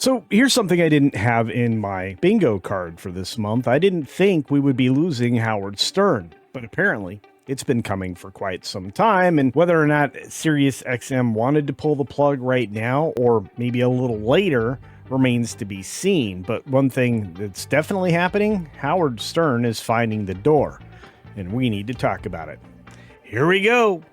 So here's something I didn't have in my bingo card for this month. I didn't think we would be losing Howard Stern, but apparently it's been coming for quite some time. And whether or not Sirius XM wanted to pull the plug right now or maybe a little later remains to be seen. But one thing that's definitely happening, Howard Stern is finding the door, and we need to talk about it. Here we go.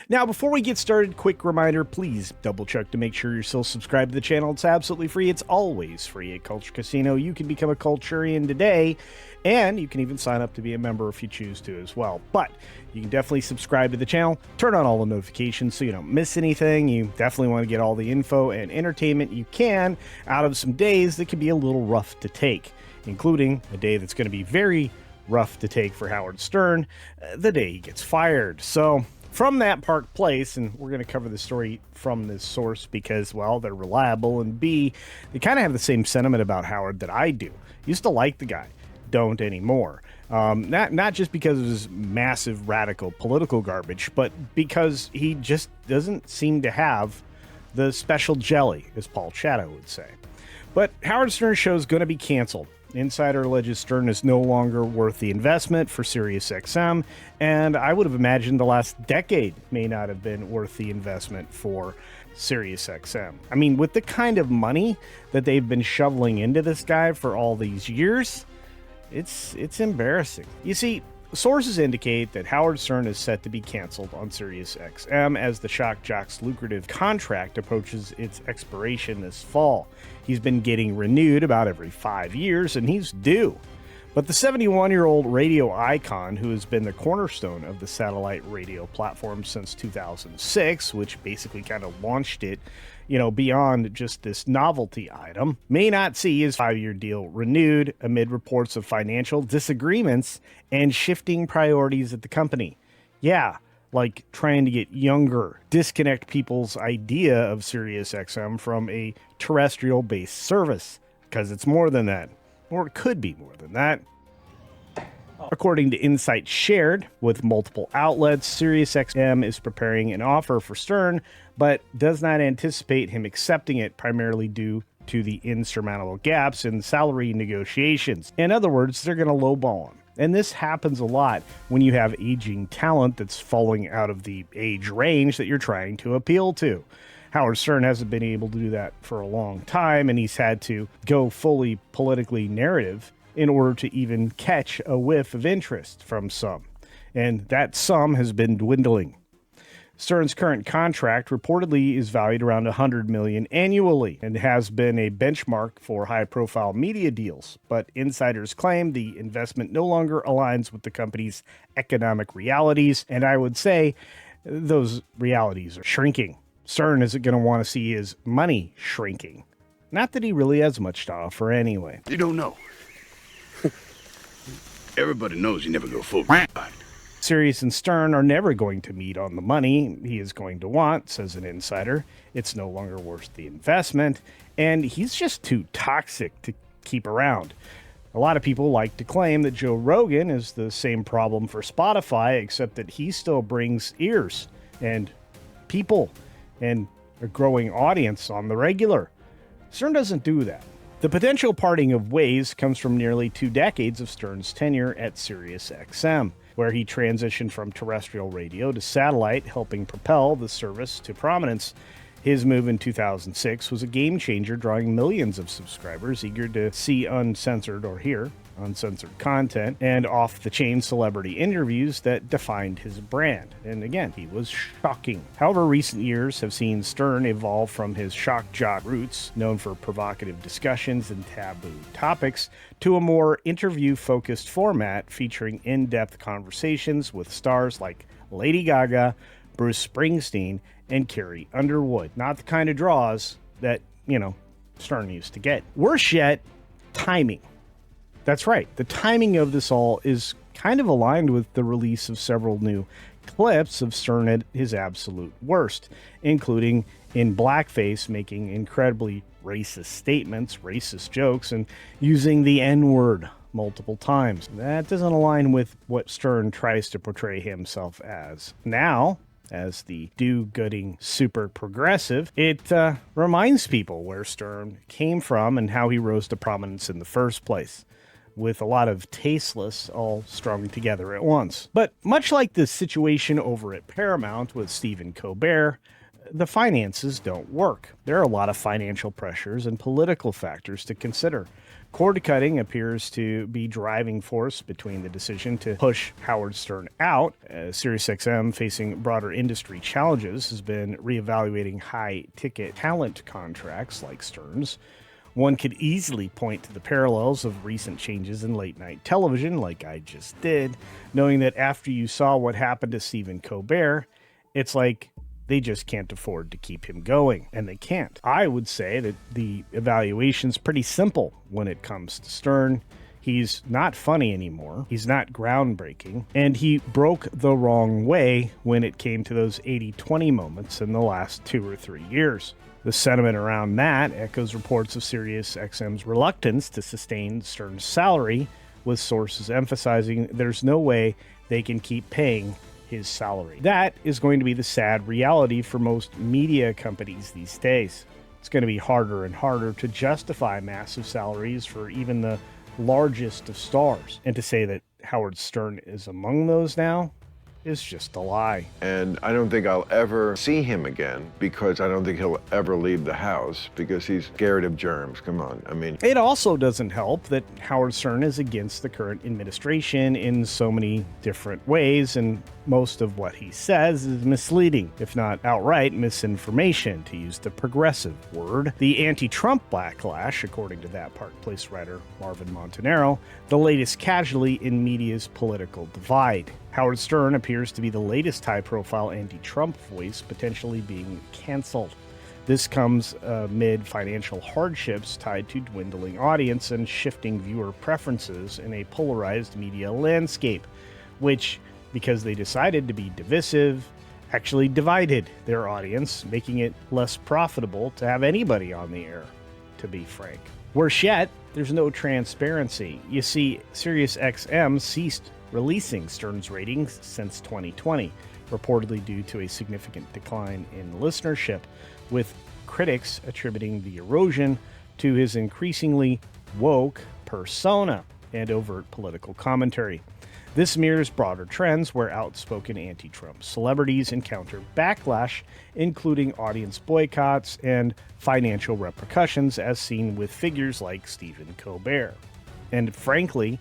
Now, before we get started, quick reminder, please double check to make sure you're still subscribed to the channel. It's absolutely free. It's always free at Culture Casino. You can become a Culturian today, and you can even sign up to be a member if you choose to as well. But you can definitely subscribe to the channel, turn on all the notifications so you don't miss anything. You definitely want to get all the info and entertainment you can out of some days that can be a little rough to take, including a day that's going to be very rough to take for Howard Stern, the day he gets fired. So from that Park Place, and we're going to cover the story from this source because, well, they're reliable, and B, they kind of have the same sentiment about Howard that I do. Used to like the guy, don't anymore. Not just because of his massive radical political garbage, but because he just doesn't seem to have the special jelly, as Paul Chato would say. But Howard Stern's show is going to be canceled. Insider alleges Stern is no longer worth the investment for Sirius XM, and I would have imagined the last decade may not have been worth the investment for Sirius XM. I mean, with the kind of money that they've been shoveling into this guy for all these years, it's embarrassing. You see, sources indicate that Howard Stern is set to be canceled on Sirius XM as the Shock Jock's lucrative contract approaches its expiration this fall. He's been getting renewed about every 5 years, and he's due. But the 71-year-old radio icon, who has been the cornerstone of the satellite radio platform since 2006, which basically kind of launched it, beyond just this novelty item, may not see his 5-year deal renewed amid reports of financial disagreements and shifting priorities at the company. Yeah, like trying to get younger, disconnect people's idea of Sirius XM from a terrestrial-based service, because it's more than that, or it could be more than that. According to insights shared with multiple outlets, SiriusXM is preparing an offer for Stern, but does not anticipate him accepting it, primarily due to the insurmountable gaps in salary negotiations. In other words, they're going to lowball him. And this happens a lot when you have aging talent that's falling out of the age range that you're trying to appeal to. Howard Stern hasn't been able to do that for a long time, and he's had to go fully politically narrative in order to even catch a whiff of interest from some. And that some has been dwindling. Stern's current contract reportedly is valued around $100 million annually and has been a benchmark for high-profile media deals. But insiders claim the investment no longer aligns with the company's economic realities, and I would say those realities are shrinking. Stern isn't going to want to see his money shrinking. Not that he really has much to offer anyway. You don't know. Everybody knows you never go full ride. Sirius and Stern are never going to meet on the money he is going to want, says an insider. It's no longer worth the investment, and he's just too toxic to keep around. A lot of people like to claim that Joe Rogan is the same problem for Spotify, except that he still brings ears and people and a growing audience on the regular. Stern doesn't do that. The potential parting of ways comes from nearly 2 decades of Stern's tenure at SiriusXM, where he transitioned from terrestrial radio to satellite, helping propel the service to prominence. His move in 2006 was a game changer, drawing millions of subscribers eager to see uncensored or hear uncensored content and off-the-chain celebrity interviews that defined his brand. And again, he was shocking. However, recent years have seen Stern evolve from his shock jock roots, known for provocative discussions and taboo topics, to a more interview-focused format featuring in-depth conversations with stars like Lady Gaga, Bruce Springsteen, and Carrie Underwood. Not the kind of draws that, Stern used to get. Worse yet, timing. That's right. The timing of this all is kind of aligned with the release of several new clips of Stern at his absolute worst, including in blackface, making incredibly racist statements, racist jokes, and using the N-word multiple times. That doesn't align with what Stern tries to portray himself as. Now, As the do-gooding super progressive, it reminds people where Stern came from and how he rose to prominence in the first place, with a lot of tasteless all strung together at once. But much like the situation over at Paramount with Stephen Colbert, the finances don't work. There are a lot of financial pressures and political factors to consider. Cord cutting appears to be driving force between the decision to push Howard Stern out. SiriusXM, facing broader industry challenges, has been reevaluating high-ticket talent contracts like Stern's. One could easily point to the parallels of recent changes in late-night television, like I just did, knowing that after you saw what happened to Stephen Colbert, it's like they just can't afford to keep him going, and they can't. I would say that the evaluation's pretty simple when it comes to Stern. He's not funny anymore. He's not groundbreaking. And he broke the wrong way when it came to those 80-20 moments in the last 2 or 3 years. The sentiment around that echoes reports of SiriusXM's reluctance to sustain Stern's salary, with sources emphasizing there's no way they can keep paying his salary. That is going to be the sad reality for most media companies these days. It's going to be harder and harder to justify massive salaries for even the largest of stars. And to say that Howard Stern is among those now is just a lie. And I don't think I'll ever see him again, because I don't think he'll ever leave the house, because he's scared of germs. Come on, I mean. It also doesn't help that Howard Stern is against the current administration in so many different ways, and most of what he says is misleading, if not outright misinformation, to use the progressive word. The anti-Trump backlash, according to that Park Place writer Marvin Montanaro, the latest casualty in media's political divide. Howard Stern appears to be the latest high-profile anti-Trump voice potentially being canceled. This comes amid financial hardships tied to dwindling audience and shifting viewer preferences in a polarized media landscape, which, because they decided to be divisive, actually divided their audience, making it less profitable to have anybody on the air, to be frank. Worse yet, there's no transparency. You see, SiriusXM ceased releasing Stern's ratings since 2020, reportedly due to a significant decline in listenership, with critics attributing the erosion to his increasingly woke persona and overt political commentary. This mirrors broader trends where outspoken anti-Trump celebrities encounter backlash, including audience boycotts and financial repercussions, as seen with figures like Stephen Colbert. And frankly,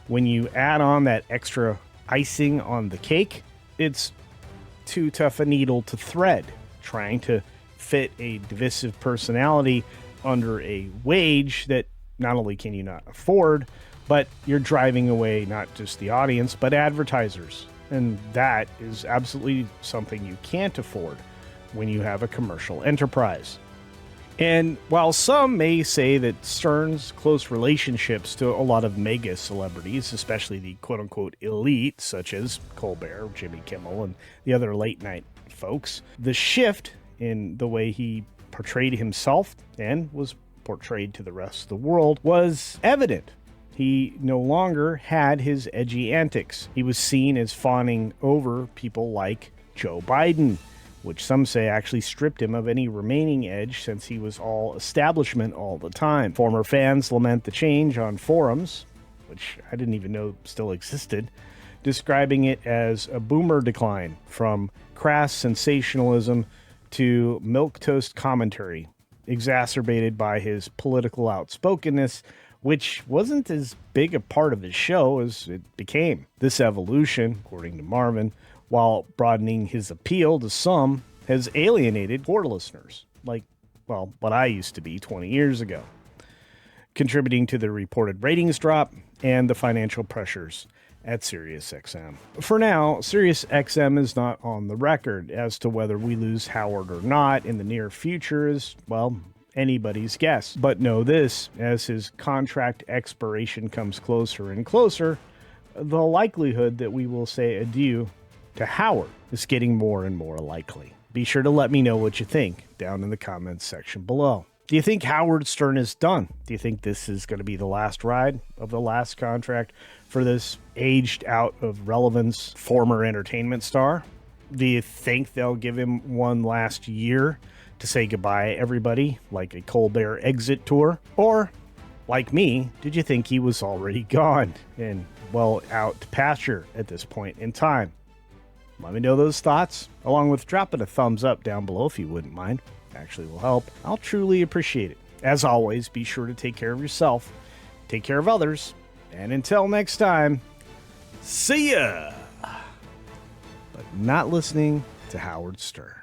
when you add on that extra icing on the cake, it's too tough a needle to thread, trying to fit a divisive personality under a wage that not only can you not afford, but you're driving away not just the audience, but advertisers. And that is absolutely something you can't afford when you have a commercial enterprise. And while some may say that Stern's close relationships to a lot of mega celebrities, especially the quote-unquote elite, such as Colbert, Jimmy Kimmel, and the other late-night folks, the shift in the way he portrayed himself and was portrayed to the rest of the world was evident. He no longer had his edgy antics. He was seen as fawning over people like Joe Biden, which some say actually stripped him of any remaining edge since he was all establishment all the time. Former fans lament the change on forums, which I didn't even know still existed, describing it as a boomer decline from crass sensationalism to milquetoast commentary, exacerbated by his political outspokenness, which wasn't as big a part of his show as it became. This evolution, according to Marvin, while broadening his appeal to some, has alienated core listeners, like, well, what I used to be 20 years ago, contributing to the reported ratings drop and the financial pressures at SiriusXM. For now, SiriusXM is not on the record as to whether we lose Howard or not in the near future is, well, anybody's guess. But know this, as his contract expiration comes closer and closer, the likelihood that we will say adieu to Howard is getting more and more likely. Be sure to let me know what you think down in the comments section below. Do you think Howard Stern is done? Do you think this is going to be the last ride of the last contract for this aged out of relevance former entertainment star? Do you think they'll give him one last year to say goodbye, everybody, like a Colbert exit tour? Or, like me, did you think he was already gone and well out to pasture at this point in time? Let me know those thoughts, along with dropping a thumbs up down below if you wouldn't mind. Actually will help. I'll truly appreciate it. As always, be sure to take care of yourself, take care of others, and until next time, see ya! But not listening to Howard Stern.